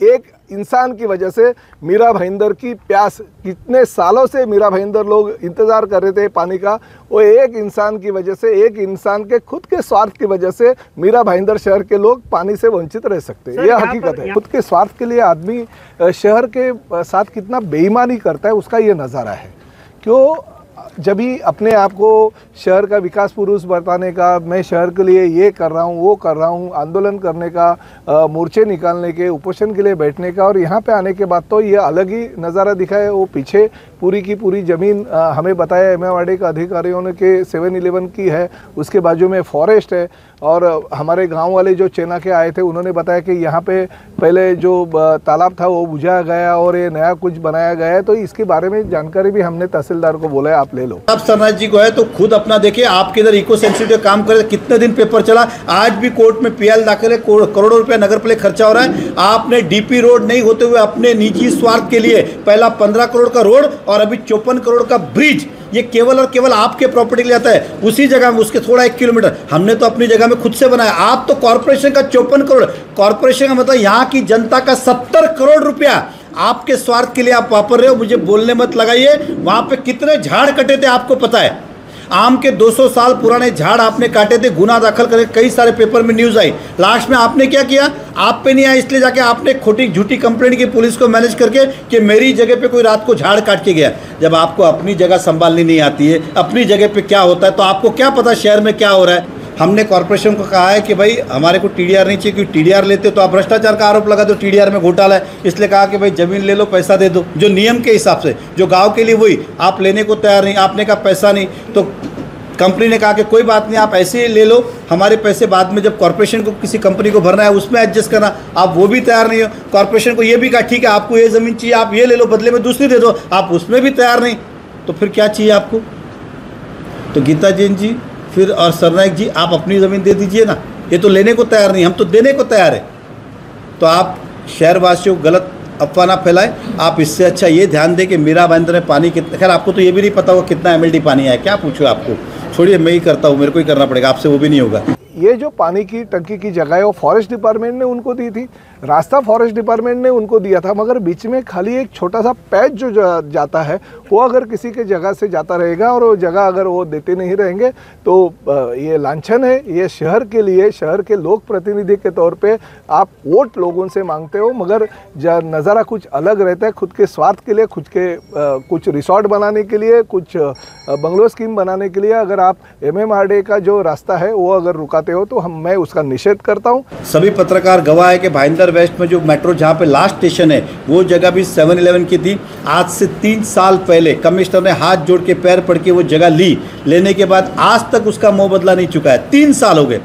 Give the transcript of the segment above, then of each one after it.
एक इंसान की वजह से मीरा भाईंदर की प्यास, कितने सालों से मीरा भाईंदर लोग इंतज़ार कर रहे थे पानी का, वो एक इंसान की वजह से, एक इंसान के खुद के स्वार्थ की वजह से मीरा भाईंदर शहर के लोग पानी से वंचित रह सकते हैं। यह हकीकत है। खुद के स्वार्थ के लिए आदमी शहर के साथ कितना बेईमानी करता है उसका ये नज़ारा है। क्यों जब भी अपने आप को शहर का विकास पुरुष बताने का, मैं शहर के लिए ये कर रहा हूँ वो कर रहा हूँ, आंदोलन करने का, मोर्चे निकालने के, उपोषण के लिए बैठने का, और यहाँ पे आने के बाद तो ये अलग ही नज़ारा दिखा है। वो पीछे पूरी की पूरी ज़मीन हमें बताया एमएमआरडी के अधिकारियों ने कि 7-11 की है, उसके बाजू में फॉरेस्ट है। और हमारे गांव वाले जो चेना के आए थे उन्होंने बताया कि यहाँ पे पहले जो तालाब था वो बुझाया गया और ये नया कुछ बनाया गया है। तो इसके बारे में जानकारी भी हमने तहसीलदार को बोला है, आप ले लो। आप सरनाथ जी को है तो खुद अपना देखिए, आपके इधर इको सेंसिटिव काम करे, कितने दिन पेपर चला, आज भी कोर्ट में पीएल दाखिल है, करोड़ों रुपया नगर पालिका खर्चा हो रहा है। आपने डीपी रोड नहीं होते हुए अपने निजी स्वार्थ के लिए पहला 15 करोड़ का रोड और अभी 54 करोड़ का ब्रिज, ये केवल और केवल आपके प्रॉपर्टी के लिए आता है, उसी जगह में उसके थोड़ा 1 किलोमीटर हमने तो अपनी जगह में खुद से बनाया। आप तो कॉर्पोरेशन का 54 करोड़, कॉर्पोरेशन का मतलब यहाँ की जनता का 70 करोड़ रुपया आपके स्वार्थ के लिए आप वापर रहे हो। मुझे बोलने मत लगाइए, वहां पे कितने झाड़ कटे थे आपको पता है। आम के 200 साल पुराने झाड़ आपने काटे थे, गुना दाखिल करके कई सारे पेपर में न्यूज़ आई। लास्ट में आपने क्या किया, आप पे नहीं आया इसलिए जाके आपने खोटी झूठी कंप्लेंट की पुलिस को मैनेज करके कि मेरी जगह पे कोई रात को झाड़ काट के गया। जब आपको अपनी जगह संभालनी नहीं आती है, अपनी जगह पे क्या होता है, तो आपको क्या पता शहर में क्या हो रहा है। हमने कॉर्पोरेशन को कहा है कि भाई हमारे को टीडीआर नहीं चाहिए, क्योंकि टीडीआर लेते तो आप भ्रष्टाचार का आरोप लगा दो, टीडीआर में घोटाला है। इसलिए कहा कि भाई जमीन ले लो, पैसा दे दो, जो नियम के हिसाब से, जो गांव के लिए वही आप लेने को तैयार नहीं, आपने कहा पैसा नहीं, तो कंपनी ने कहा कि कोई बात नहीं, आप ऐसे ही ले लो, हमारे पैसे बाद में जब कॉर्पोरेशन को किसी कंपनी को भरना है उसमें एडजस्ट करना। आप वो भी तैयार नहीं हो। कॉर्पोरेशन को ये भी कहा ठीक है आपको ये ज़मीन चाहिए, आप ये ले लो, बदले में दूसरी दे दो, आप उसमें भी तैयार नहीं, तो फिर क्या चाहिए आपको। तो गीता जैन जी फिर और सरनायक जी, आप अपनी ज़मीन दे दीजिए ना, ये तो लेने को तैयार नहीं, हम तो देने को तैयार है। तो आप शहरवासियों को गलत अफवाह ना फैलाएं। आप इससे अच्छा ये ध्यान दें कि मीरा भाईंदर में पानी कितना, खैर आपको तो ये भी नहीं पता होगा कितना एमएलडी पानी आया, क्या पूछो आपको, छोड़िए मैं ही करता हूँ, मेरे को ही करना पड़ेगा, आपसे वो भी नहीं होगा। ये जो पानी की टंकी की जगह है वो फॉरेस्ट डिपार्टमेंट ने उनको दी थी, रास्ता फॉरेस्ट डिपार्टमेंट ने उनको दिया था, मगर बीच में खाली एक छोटा सा पैच जो जाता है वो अगर किसी के जगह से जाता रहेगा और वो जगह अगर वो देते नहीं रहेंगे तो ये लांछन है। ये शहर के लिए, शहर के लोक प्रतिनिधि के तौर पे आप वोट लोगों से मांगते हो, मगर नज़ारा कुछ अलग रहता है। खुद के स्वार्थ के लिए, खुद के कुछ रिसोर्ट बनाने के लिए, कुछ बंगलो स्कीम बनाने के लिए अगर आप एमएमआरडी का जो रास्ता है वो अगर रुकाते हो तो मैं उसका निषेध करता हूँ। सभी पत्रकार गवाह है कि भाईंदर वेस्ट में जो मेट्रो जहाँ पे लास्ट स्टेशन है वो जगह भी 7-11 की थी। आज से 3 साल पहले कमिश्नर ने हाथ जोड़ के पैर पड़ के वो जगह लेने के बाद आज तक उसका मोह बदला नहीं चुका है। 3 साल हो गए।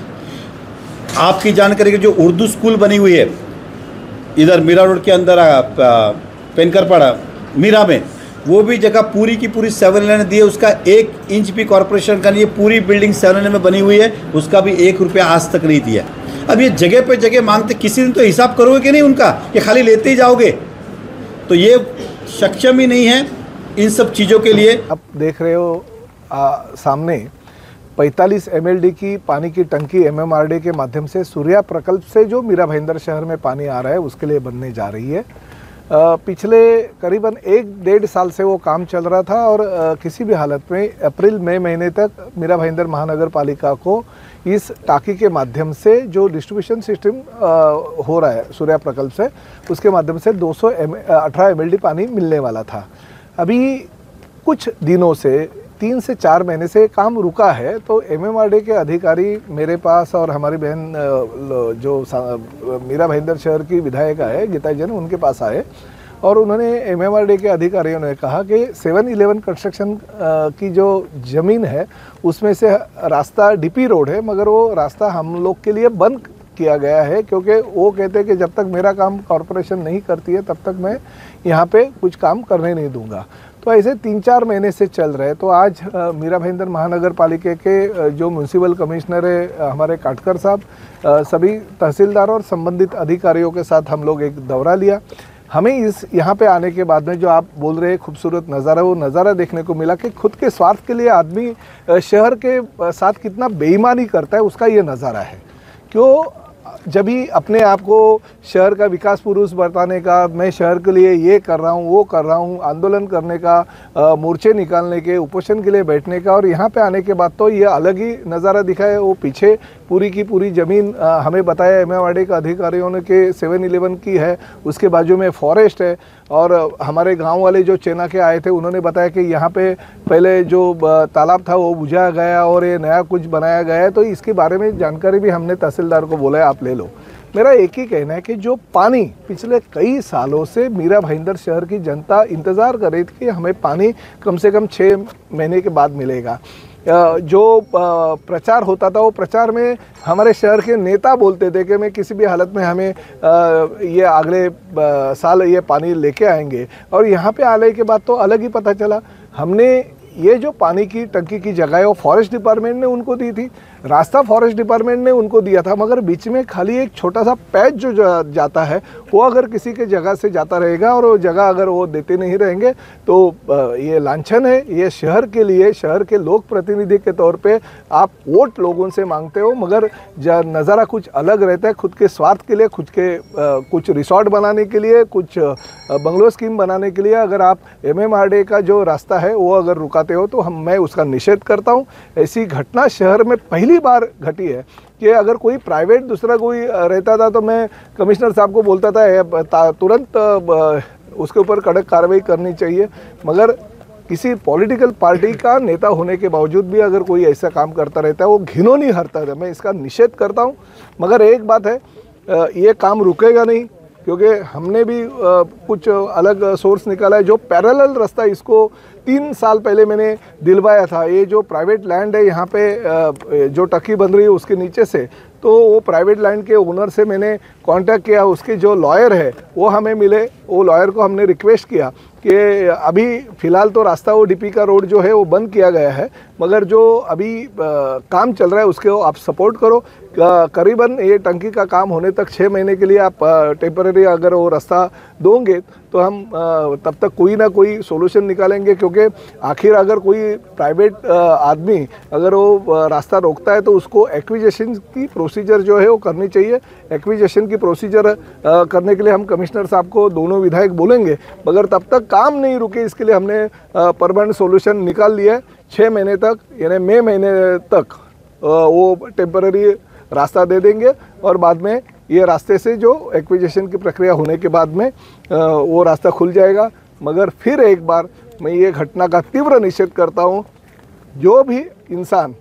आपकी जानकारी की जो उर्दू स्कूल बनी हुई है इधर मीरा रोड के अंदर पेनकरपाड़ा मीरा में, वो भी जगह पूरी की पूरी 7-11 दी है, उसका 1 इंच भी कॉर्पोरेशन का नहीं है। पूरी बिल्डिंग 7-11 में बनी हुई है, उसका भी 1 रुपया आज तक नहीं दिया। अब ये जगह पे जगह मांगते, किसी दिन तो हिसाब करोगे कि नहीं उनका, कि खाली लेते ही जाओगे। तो ये सक्षम ही नहीं है इन सब चीज़ों के लिए। अब देख रहे हो सामने 45 एमएलडी की पानी की टंकी एमएमआरडी के माध्यम से सूर्या प्रकल्प से जो मीरा भाईंदर शहर में पानी आ रहा है उसके लिए बनने जा रही है। पिछले करीबन 1-1.5 साल से वो काम चल रहा था और किसी भी हालत में अप्रैल-मई महीने तक मीरा भाईंदर महानगर पालिका को इस टाँकी के माध्यम से जो डिस्ट्रीब्यूशन सिस्टम हो रहा है सूर्या प्रकल्प से, उसके माध्यम से 218 एमएलडी पानी मिलने वाला था। अभी कुछ दिनों से 3 से 4 महीने से काम रुका है। तो एमएमआरडी के अधिकारी मेरे पास और हमारी बहन जो मीरा भाईंदर शहर की विधायिका है गीता जैन, उनके पास आए और उन्होंने एमएमआरडी के अधिकारियों ने कहा कि 7-11 कंस्ट्रक्शन की जो ज़मीन है उसमें से रास्ता डीपी रोड है, मगर वो रास्ता हम लोग के लिए बंद किया गया है, क्योंकि वो कहते हैं कि जब तक मेरा काम कॉरपोरेशन नहीं करती है तब तक मैं यहाँ पे कुछ काम करने नहीं दूंगा। तो ऐसे 3-4 महीने से चल रहे। तो आज मीरा भाईंदर महानगर पालिका के जो म्यूनसिपल कमिश्नर है हमारे काटकर साहब, सभी तहसीलदार और संबंधित अधिकारियों के साथ हम लोग एक दौरा लिया। हमें इस यहाँ पे आने के बाद में जो आप बोल रहे हैं खूबसूरत नज़ारा, वो नज़ारा देखने को मिला कि खुद के स्वार्थ के लिए आदमी शहर के साथ कितना बेईमानी करता है उसका ये नज़ारा है। क्यों जब ही अपने आप को शहर का विकास पुरुष बताने का, मैं शहर के लिए ये कर रहा हूँ वो कर रहा हूँ, आंदोलन करने का, मोर्चे निकालने के, उपोषण के लिए बैठने का, और यहाँ पे आने के बाद तो ये अलग ही नज़ारा दिखा है। वो पीछे पूरी की पूरी ज़मीन हमें बताया एमएमआरडीए का अधिकारियों ने कि 7-11 की है, उसके बाजू में फॉरेस्ट है। और हमारे गांव वाले जो चेना के आए थे उन्होंने बताया कि यहाँ पे पहले जो तालाब था वो बुझाया गया और ये नया कुछ बनाया गया है। तो इसके बारे में जानकारी भी हमने तहसीलदार को बोला है, आप ले लो। मेरा एक ही कहना है कि जो पानी पिछले कई सालों से मीरा भाईंदर शहर की जनता इंतज़ार कर रही थी कि हमें पानी कम से कम 6 महीने के बाद मिलेगा। जो प्रचार होता था वो प्रचार में हमारे शहर के नेता बोलते थे कि मैं किसी भी हालत में हमें ये अगले साल ये पानी लेके आएंगे, और यहाँ पे आने के बाद तो अलग ही पता चला। हमने ये जो पानी की टंकी की जगह है वो फॉरेस्ट डिपार्टमेंट ने उनको दी थी, रास्ता फॉरेस्ट डिपार्टमेंट ने उनको दिया था, मगर बीच में खाली एक छोटा सा पैच जो जाता है वो अगर किसी के जगह से जाता रहेगा और वो जगह अगर वो देते नहीं रहेंगे तो ये लांछन है। ये शहर के लिए, शहर के लोक प्रतिनिधि के तौर पे आप वोट लोगों से मांगते हो, मगर नज़ारा कुछ अलग रहता है। खुद के स्वार्थ के लिए, खुद के कुछ रिसोर्ट बनाने के लिए, कुछ बंगलो स्कीम बनाने के लिए अगर आप एमएमआरडीए का जो रास्ता है वो अगर रुकाते हो तो मैं उसका निषेध करता हूँ। ऐसी घटना शहर में पहली बार घटी है कि अगर कोई प्राइवेट दूसरा कोई रहता था तो मैं कमिश्नर साहब को बोलता था तुरंत उसके ऊपर कड़क कार्रवाई करनी चाहिए, मगर किसी पॉलिटिकल पार्टी का नेता होने के बावजूद भी अगर कोई ऐसा काम करता रहता है वो घिनौनी हरकत है। मैं इसका निषेध करता हूँ। मगर एक बात है, ये काम रुकेगा नहीं, क्योंकि हमने भी कुछ अलग सोर्स निकाला है। जो पैरेलल रास्ता, इसको 3 साल पहले मैंने दिलवाया था। ये जो प्राइवेट लैंड है यहाँ पे जो टक्की बन रही है उसके नीचे से, तो वो प्राइवेट लैंड के ओनर से मैंने कांटेक्ट किया। उसके जो लॉयर है वो हमें मिले, वो लॉयर को हमने रिक्वेस्ट किया कि अभी फ़िलहाल तो रास्ता वो डीपी का रोड जो है वो बंद किया गया है, मगर जो अभी काम चल रहा है उसके आप सपोर्ट करो। करीबन ये टंकी का काम होने तक 6 महीने के लिए आप टेम्परेरी अगर वो रास्ता दोगे तो हम तब तक कोई ना कोई सोल्यूशन निकालेंगे। क्योंकि आखिर अगर कोई प्राइवेट आदमी अगर वो रास्ता रोकता है तो उसको एक्विजिशन की प्रोसीजर जो है वो करनी चाहिए। एक्विजिशन की प्रोसीजर करने के लिए हम कमिश्नर साहब को, दोनों विधायक बोलेंगे, मगर तब तक काम नहीं रुके इसके लिए हमने परमानेंट सोल्यूशन निकाल लिया है। 6 महीने तक यानी मई महीने तक वो टेम्पररी रास्ता दे देंगे और बाद में ये रास्ते से जो एक्विजिशन की प्रक्रिया होने के बाद में वो रास्ता खुल जाएगा। मगर फिर एक बार मैं ये घटना का तीव्र निषेध करता हूँ। जो भी इंसान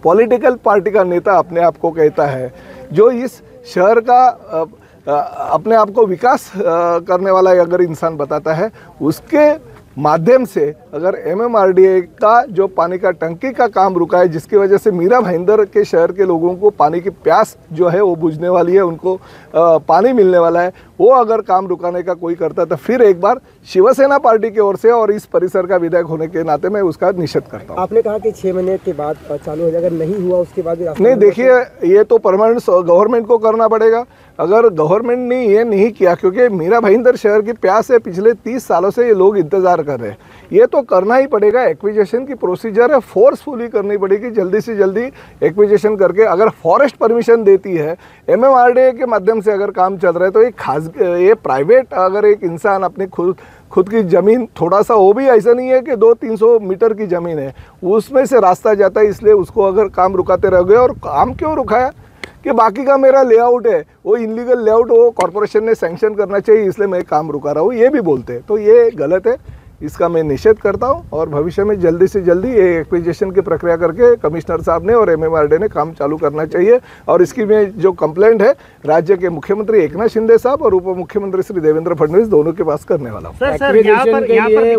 पॉलिटिकल पार्टी का नेता अपने आप को कहता है, जो इस शहर का अपने आप को विकास करने वाला अगर इंसान बताता है, उसके माध्यम से अगर एमएमआरडीए का जो पानी का टंकी का काम रुका है, जिसकी वजह से मीरा भाईंदर के शहर के लोगों को पानी की प्यास जो है वो बुझने वाली है, उनको पानी मिलने वाला है, वो अगर काम रुकाने का कोई करता तो फिर एक बार शिवसेना पार्टी की ओर से और इस परिसर का विधायक होने के नाते मैं उसका निषेध करता हूँ। आपने कहा कि 6 महीने के बाद चालू हो जाएगा, नहीं हुआ उसके बाद नहीं, देखिए ये तो परमानेंट गवर्नमेंट को करना पड़ेगा। अगर गवर्नमेंट ने ये नहीं किया, क्योंकि मीरा भाईंदर शहर की प्यास है, पिछले 30 सालों से ये लोग इंतजार कर रहे हैं, ये तो करना ही पड़ेगा। एक्विजिशन की प्रोसीजर है, फोर्सफुली करनी पड़ेगी, जल्दी से जल्दी एक्विजिशन करके। अगर फॉरेस्ट परमिशन देती है, एमएमआरडीए के माध्यम से अगर काम चल रहा है, तो ये प्राइवेट अगर एक इंसान अपनी खुद की ज़मीन थोड़ा सा, वो भी ऐसा नहीं है कि 200-300 मीटर की ज़मीन है, उसमें से रास्ता जाता है, इसलिए उसको अगर काम रुकाते रह गए। और काम क्यों रुकाया कि बाकी का मेरा लेआउट है, वो इनलीगल लेआउट वो कॉरपोरेशन ने सैंक्शन करना चाहिए, इसलिए मैं काम रुका रहा हूँ, ये भी बोलते हैं। तो ये गलत है, इसका मैं निषेध करता हूं और भविष्य में जल्दी से जल्दी ये एक्विजिशन की प्रक्रिया करके कमिश्नर साहब ने और एमएमआरडीए ने काम चालू करना चाहिए। और इसकी में जो कंप्लेंट है राज्य के मुख्यमंत्री एकनाथ शिंदे साहब और उप मुख्यमंत्री श्री देवेंद्र फडणवीस दोनों के पास करने वाला हूँ।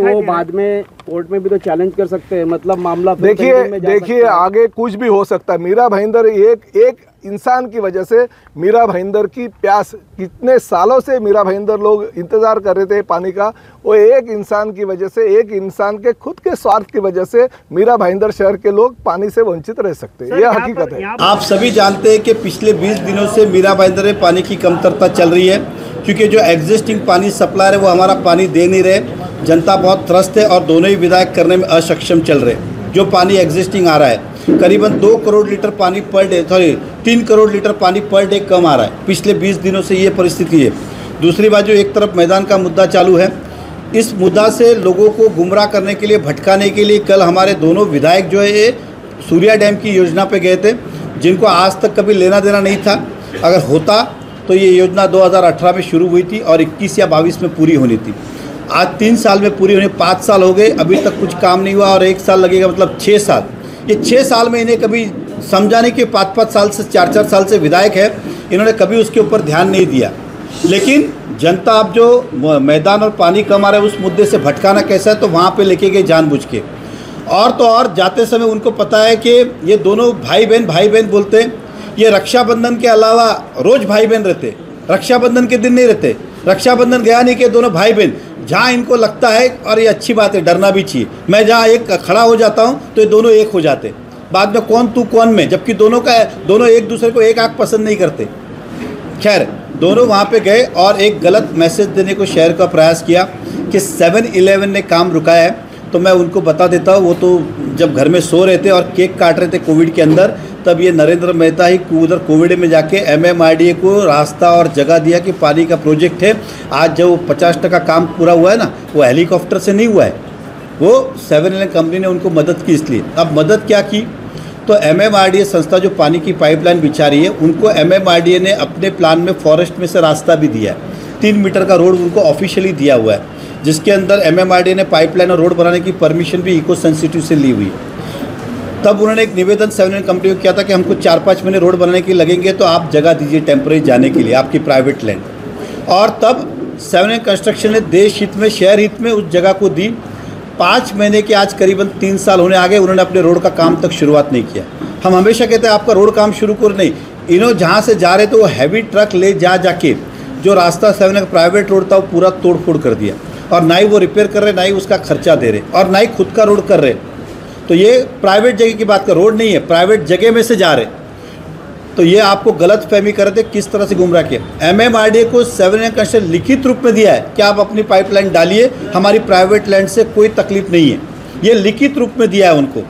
वो बाद में कोर्ट में भी तो चैलेंज कर सकते हैं, मतलब मामला देखिए आगे कुछ भी हो सकता है। मीरा भाईंदर एक इंसान की वजह से, मीरा भाईंदर की प्यास, कितने सालों से मीरा भाईंदर लोग इंतजार कर रहे थे पानी का, वो एक इंसान की वजह से, एक इंसान के खुद के स्वार्थ की वजह से मीरा भाईंदर शहर के लोग पानी से वंचित रह सकते हैं। यह हकीकत है। आप सभी जानते हैं कि पिछले 20 दिनों से मीरा भाईंदर में पानी की कमतरता चल रही है, क्योंकि जो एग्जिस्टिंग पानी सप्लायर है वो हमारा पानी दे नहीं रहे। जनता बहुत त्रस्त है और दोनों ही विधायक करने में असक्षम चल रहे। जो पानी एग्जिस्टिंग आ रहा है, करीबन 2 करोड़ लीटर पानी पर डे 3 करोड़ लीटर पानी पर डे कम आ रहा है। पिछले 20 दिनों से ये परिस्थिति है। दूसरी बात, जो एक तरफ मैदान का मुद्दा चालू है, इस मुद्दा से लोगों को गुमराह करने के लिए, भटकाने के लिए कल हमारे दोनों विधायक जो है ये सूर्या डैम की योजना पे गए थे, जिनको आज तक कभी लेना देना नहीं था। अगर होता तो ये योजना 2018 में शुरू हुई थी और 21 या 22 में पूरी होनी थी। आज 3 साल में पूरी होने 5 साल हो गए, अभी तक कुछ काम नहीं हुआ और 1 साल लगेगा, मतलब 6 साल। ये 6 साल में इन्हें कभी समझा नहीं कि 5-5 साल से 4-4 साल से विधायक है, इन्होंने कभी उसके ऊपर ध्यान नहीं दिया। लेकिन जनता अब जो मैदान और पानी कम आ रहा है उस मुद्दे से भटकाना कैसा है, तो वहाँ पे लेके गए जानबूझ के। और तो और जाते समय उनको पता है कि ये दोनों भाई बहन बोलते हैं, ये रक्षाबंधन के अलावा रोज़ भाई बहन रहते, रक्षाबंधन के दिन नहीं रहते। रक्षाबंधन गया नहीं कि दोनों भाई बहन, जहाँ इनको लगता है, और ये अच्छी बात है, डरना भी चाहिए, मैं जहाँ एक खड़ा हो जाता हूँ तो ये दोनों एक हो जाते, बाद में कौन तू कौन मैं, जबकि दोनों एक दूसरे को एक आँख पसंद नहीं करते। खैर, दोनों वहाँ पे गए और एक गलत मैसेज देने को शहर का प्रयास किया कि 7-Eleven ने काम रुकाया है। तो मैं उनको बता देता हूँ, वो तो जब घर में सो रहे थे और केक काट रहे थे कोविड के अंदर, तब ये नरेंद्र मेहता ही उधर कोविड में जाके MMRDA को रास्ता और जगह दिया कि पानी का प्रोजेक्ट है। आज जब 50% काम पूरा हुआ है ना, वो हेलीकॉप्टर से नहीं हुआ है, वो 7-Eleven कंपनी ने उनको मदद की। इसलिए अब मदद क्या की, तो MMRDA संस्था जो पानी की पाइपलाइन बिछा रही है, उनको MMRDA ने अपने प्लान में फॉरेस्ट में से रास्ता भी दिया है। 3 मीटर का रोड उनको ऑफिशियली दिया हुआ है, जिसके अंदर MMRDA ने पाइपलाइन और रोड बनाने की परमिशन भी इको सेंसिटिव से ली हुई। तब उन्होंने एक निवेदन 7-Eleven कंपनी को किया था कि हमको 4-5 महीने रोड बनाने के लगेंगे, तो आप जगह दीजिए टेम्परेरी जाने के लिए, आपकी प्राइवेट लैंड। और तब 7-Eleven कंस्ट्रक्शन ने देश हित में, शहर हित में उस जगह को दी। 5 महीने के आज करीबन 3 साल होने आ गए, उन्होंने अपने रोड का काम तक शुरुआत नहीं किया। हम हमेशा कहते हैं आपका रोड काम शुरू कर, नहीं, इन्होंने जहाँ से जा रहे थे वो हैवी ट्रक ले जाके जो रास्ता 7-Eleven का प्राइवेट रोड था वो पूरा तोड़ फोड़ कर दिया, और ना ही वो रिपेयर कर रहे, ना ही उसका खर्चा दे रहे, और ना ही खुद का रोड कर रहे। तो ये प्राइवेट जगह की बात कर, रोड नहीं है, प्राइवेट जगह में से जा रहे। तो ये आपको गलत फहमी कर रहे थे, किस तरह से गुमराह किया। MMRDA को 7-Eleven कंस्ट्रक्शन लिखित रूप में दिया है कि आप अपनी पाइपलाइन डालिए, हमारी प्राइवेट लैंड से कोई तकलीफ नहीं है, ये लिखित रूप में दिया है उनको।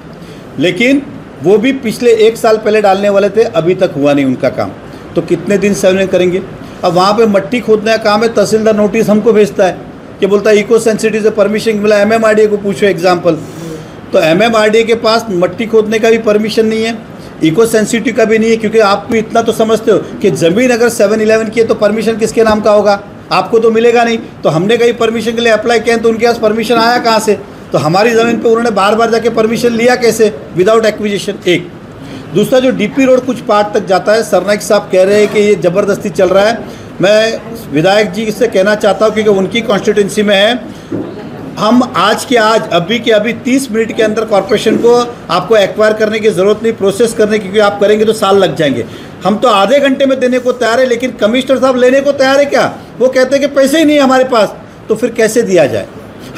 लेकिन वो भी पिछले 1 साल पहले डालने वाले थे, अभी तक हुआ नहीं उनका काम। तो कितने दिन 7-Eleven करेंगे। अब वहाँ पे मट्टी खोदने का काम है, तहसीलदार नोटिस हमको भेजता है कि बोलता है इको सेंसिटिव से परमिशन मिला। MMRDA को पूछो एग्जाम्पल, तो MMRDA के पास मट्टी खोदने का भी परमिशन नहीं है, इको सेंसिटिव का भी नहीं है, क्योंकि आप भी इतना तो समझते हो कि ज़मीन अगर 7-Eleven की है तो परमिशन किसके नाम का होगा, आपको तो मिलेगा नहीं। तो हमने कहीं परमिशन के लिए अप्लाई किया तो उनके पास परमिशन आया कहाँ से, तो हमारी ज़मीन पे उन्होंने बार बार जाके परमिशन लिया कैसे, विदाउट एक्विजिशन। एक दूसरा, जो DP रोड कुछ पार्ट तक जाता है, सरनाइक साहब कह रहे हैं कि ये ज़बरदस्ती चल रहा है। मैं विधायक जी से कहना चाहता हूँ, क्योंकि उनकी कॉन्स्टिट्यूंसी में है, हम आज के आज, अभी के अभी 30 मिनट के अंदर कॉर्पोरेशन को आपको एक्वायर करने की ज़रूरत नहीं, प्रोसेस करने की, क्योंकि आप करेंगे तो साल लग जाएंगे। हम तो आधे घंटे में देने को तैयार है, लेकिन कमिश्नर साहब लेने को तैयार है क्या, वो कहते हैं कि पैसे ही नहीं है हमारे पास। तो फिर कैसे दिया जाए।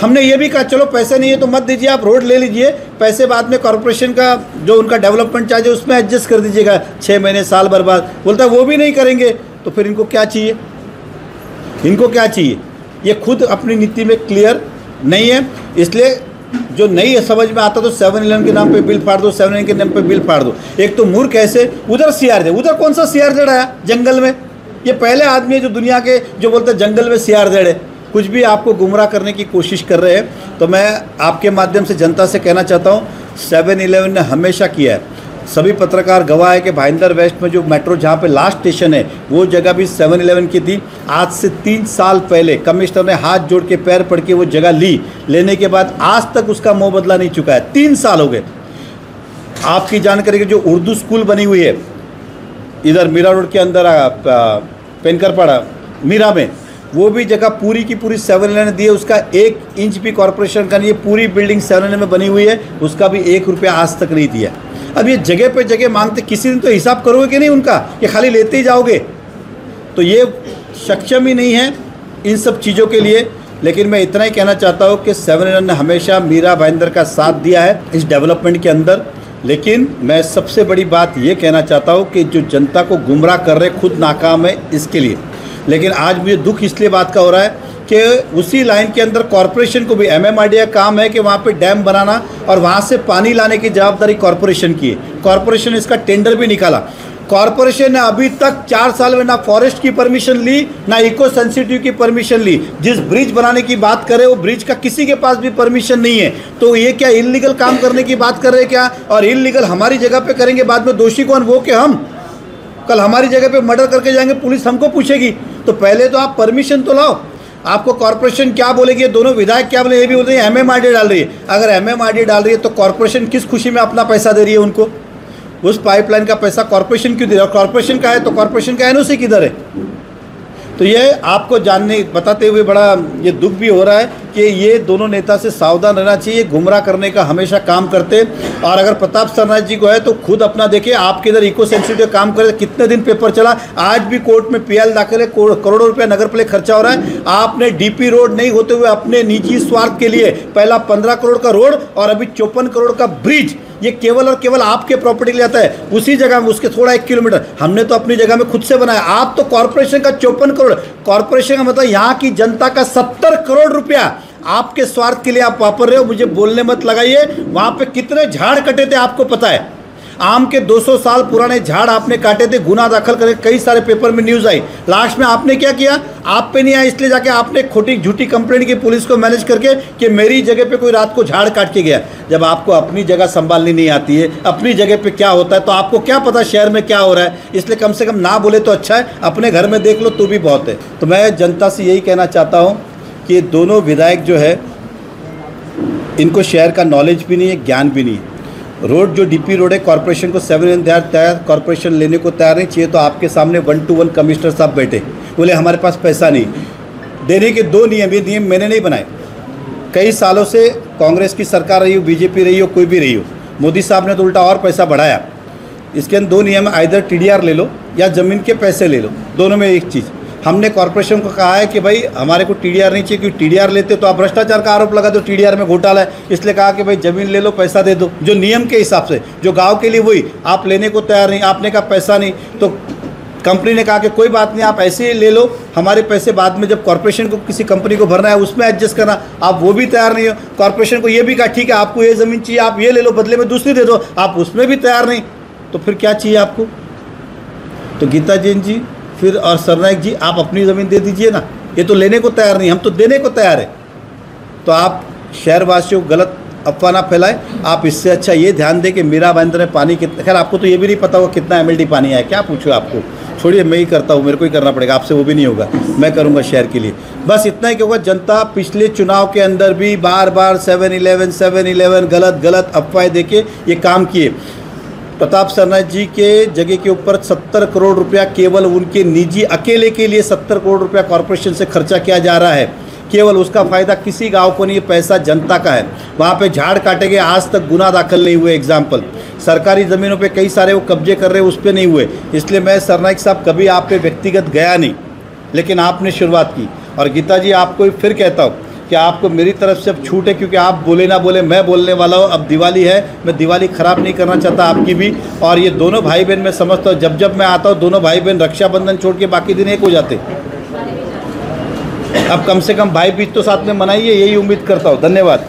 हमने ये भी कहा चलो पैसे नहीं है तो मत दीजिए, आप रोड ले लीजिए, पैसे बाद में कॉर्पोरेशन का जो उनका डेवलपमेंट चार्ज है उसमें एडजस्ट कर दीजिएगा, 6 महीने साल भर बाद। बोलता है वो भी नहीं करेंगे, तो फिर इनको क्या चाहिए, इनको क्या चाहिए। ये खुद अपनी नीति में क्लियर नहीं है, इसलिए जो नहीं है समझ में आता तो 7-Eleven के नाम पे बिल फाड़ दो, 7-Eleven के नाम पे बिल फाड़ दो। एक तो मूर्ख ऐसे, उधर CRZ, उधर कौन सा CRZ आया जंगल में, ये पहले आदमी है जो दुनिया के जो बोलते हैं जंगल में CRZ है। कुछ भी आपको गुमराह करने की कोशिश कर रहे हैं। तो मैं आपके माध्यम से जनता से कहना चाहता हूँ, 7-Eleven ने हमेशा किया है, सभी पत्रकार गवाह है कि भाईंदर वेस्ट में जो मेट्रो जहाँ पे लास्ट स्टेशन है वो जगह भी 7-Eleven की थी। आज से 3 साल पहले कमिश्नर ने हाथ जोड़ के पैर पड़ के वो जगह लेने के बाद आज तक उसका मोह बदला नहीं चुका है, 3 साल हो गए। आपकी जानकारी की जो उर्दू स्कूल बनी हुई है इधर मीरा रोड के अंदर पेनकरपाड़ा मीरा में, वो भी जगह पूरी की पूरी 7-Eleven ने दी है, उसका 1 इंच भी कॉर्पोरेशन का नहीं है। पूरी बिल्डिंग 7-Eleven में बनी हुई है, उसका भी 1 रुपया आज तक नहीं दिया। अब ये जगह पे जगह मांगते, किसी दिन तो हिसाब करोगे कि नहीं उनका, ये खाली लेते ही जाओगे। तो ये सक्षम ही नहीं है इन सब चीज़ों के लिए। लेकिन मैं इतना ही कहना चाहता हूँ कि 7-Eleven ने हमेशा मीरा भाईंदर का साथ दिया है इस डेवलपमेंट के अंदर। लेकिन मैं सबसे बड़ी बात ये कहना चाहता हूँ कि जो जनता को गुमराह कर रहे खुद नाकाम है इसके लिए। लेकिन आज मुझे दुख इसलिए बात का हो रहा है कि उसी लाइन के अंदर कॉरपोरेशन को भी MMRDA का काम है कि वहाँ पे डैम बनाना और वहाँ से पानी लाने की जवाबदारी कॉरपोरेशन की है। कॉरपोरेशन इसका टेंडर भी निकाला। कॉरपोरेशन ने अभी तक 4 साल में ना फॉरेस्ट की परमिशन ली, ना इको सेंसिटिव की परमिशन ली। जिस ब्रिज बनाने की बात करे वो ब्रिज का किसी के पास भी परमिशन नहीं है। तो ये क्या इल्लीगल काम करने की बात कर रहे हैं क्या? और इल्लीगल हमारी जगह पे करेंगे, बाद में दोषी कौन? वो कि हम। कल हमारी जगह पे मर्डर करके जाएंगे, पुलिस हमको पूछेगी। तो पहले तो आप परमिशन तो लाओ। आपको कॉर्पोरेशन क्या बोलेगी, दोनों विधायक क्या बोले, ये भी बोलते हैं MMRDA डाल रही है। अगर MMRDA डाल रही है तो कॉर्पोरेशन किस खुशी में अपना पैसा दे रही है उनको? उस पाइपलाइन का पैसा कॉर्पोरेशन क्यों दे रहा है? कॉर्पोरेशन का है तो कॉर्पोरेशन का NOC किधर है? तो ये आपको जानने बताते हुए बड़ा ये दुख भी हो रहा है कि ये दोनों नेता से सावधान रहना चाहिए। गुमराह करने का हमेशा काम करते। और अगर प्रताप सरनाईक जी को है तो खुद अपना देखिए, आपके इधर इको सेंसिटिव काम करे, कितने दिन पेपर चला, आज भी कोर्ट में PL दाखिल है, करोड़ों रुपया नगर पालिका खर्चा हो रहा है। आपने DP रोड नहीं होते हुए अपने निजी स्वार्थ के लिए पहला 15 करोड़ का रोड और अभी 54 करोड़ का ब्रिज, ये केवल और केवल आपके प्रॉपर्टी के लिए आता है। उसी जगह में उसके थोड़ा 1 किलोमीटर हमने तो अपनी जगह में खुद से बनाया। आप तो कॉर्पोरेशन का 54 करोड़, कॉर्पोरेशन का मतलब यहाँ की जनता का 70 करोड़ रुपया आपके स्वार्थ के लिए आप वापर रहे हो। मुझे बोलने मत लगाइए। वहाँ पे कितने झाड़ कटे थे आपको पता है? आम के 200 साल पुराने झाड़ आपने काटे थे, गुना दाखिल करके कई सारे पेपर में न्यूज़ आई। लास्ट में आपने क्या किया? आप पे नहीं आया, इसलिए जाके आपने खोटी झूठी कंप्लेंट की पुलिस को मैनेज करके कि मेरी जगह पे कोई रात को झाड़ काट के गया। जब आपको अपनी जगह संभालनी नहीं आती है, अपनी जगह पे क्या होता है, तो आपको क्या पता शहर में क्या हो रहा है? इसलिए कम से कम ना बोले तो अच्छा है, अपने घर में देख लो तो भी बहुत है। तो मैं जनता से यही कहना चाहता हूँ कि दोनों विधायक जो है इनको शहर का नॉलेज भी नहीं है, ज्ञान भी नहीं है। रोड जो DP रोड है, कॉर्पोरेशन को 7 तैयार, कॉर्पोरेशन लेने को तैयार नहीं चाहिए। तो आपके सामने 1 to 1 कमिश्नर साहब बैठे, बोले हमारे पास पैसा नहीं। देने के 2 नियम, ये नियम मैंने नहीं बनाए। कई सालों से कांग्रेस की सरकार रही हो, BJP रही हो, कोई भी रही हो, मोदी साहब ने तो उल्टा और पैसा बढ़ाया। इसके अंदर 2 नियम है, आइदर TDR ले लो या ज़मीन के पैसे ले लो, दोनों में एक चीज़। हमने कॉर्पोरेशन को कहा है कि भाई हमारे को TDR नहीं चाहिए, क्योंकि TDR लेते तो आप भ्रष्टाचार का आरोप लगा दो, TDR में घोटाला है। इसलिए कहा कि भाई ज़मीन ले लो, पैसा दे दो, जो नियम के हिसाब से, जो गांव के लिए वही। आप लेने को तैयार नहीं, आपने कहा पैसा नहीं, तो कंपनी ने कहा कि कोई बात नहीं, आप ऐसे ही ले लो, हमारे पैसे बाद में जब कॉर्पोरेशन को किसी कंपनी को भरना है उसमें एडजस्ट करना। आप वो भी तैयार नहीं हो। कॉर्पोरेशन को ये भी कहा ठीक है आपको ये ज़मीन चाहिए, आप ये ले लो, बदले में दूसरी दे दो, आप उसमें भी तैयार नहीं। तो फिर क्या चाहिए आपको? तो गीता जैन जी फिर और सरनाईक जी, आप अपनी ज़मीन दे दीजिए ना। ये तो लेने को तैयार नहीं, हम तो देने को तैयार है। तो आप शहरवासियों को गलत अफवाह ना फैलाएं। आप इससे अच्छा ये ध्यान दें कि मीरा भाईंदर में पानी कितना, खैर आपको तो ये भी नहीं पता होगा कितना MLD पानी आया, क्या पूछो आपको, छोड़िए मैं ही करता हूँ, मेरे को ही करना पड़ेगा, आपसे वो भी नहीं होगा, मैं करूँगा शहर के लिए। बस इतना ही कि होगा। जनता पिछले चुनाव के अंदर भी बार बार 7-11 गलत अफवाहें देके ये काम किए। प्रताप सरनाईक जी के जगह के ऊपर 70 करोड़ रुपया केवल उनके निजी अकेले के लिए 70 करोड़ रुपया कॉर्पोरेशन से खर्चा किया जा रहा है। केवल उसका फ़ायदा किसी गांव को नहीं, ये पैसा जनता का है। वहाँ पे झाड़ काटे गए, आज तक गुना दाखिल नहीं हुए। एग्जाम्पल, सरकारी ज़मीनों पे कई सारे वो कब्जे कर रहे हैं, उस पर नहीं हुए। इसलिए मैं सरनाईक साहब कभी आप पे व्यक्तिगत गया नहीं, लेकिन आपने शुरुआत की। और गीता जी आपको फिर कहता हूँ कि आपको मेरी तरफ से अब छूट है, क्योंकि आप बोले ना बोले मैं बोलने वाला हूँ। अब दिवाली है, मैं दिवाली ख़राब नहीं करना चाहता आपकी भी। और ये दोनों भाई बहन मैं समझता हूँ, जब मैं आता हूँ दोनों भाई बहन रक्षाबंधन छोड़ के बाकी दिन एक हो जाते। अब कम से कम भाई बीज तो साथ में मनाइए, यही उम्मीद करता हूँ। धन्यवाद।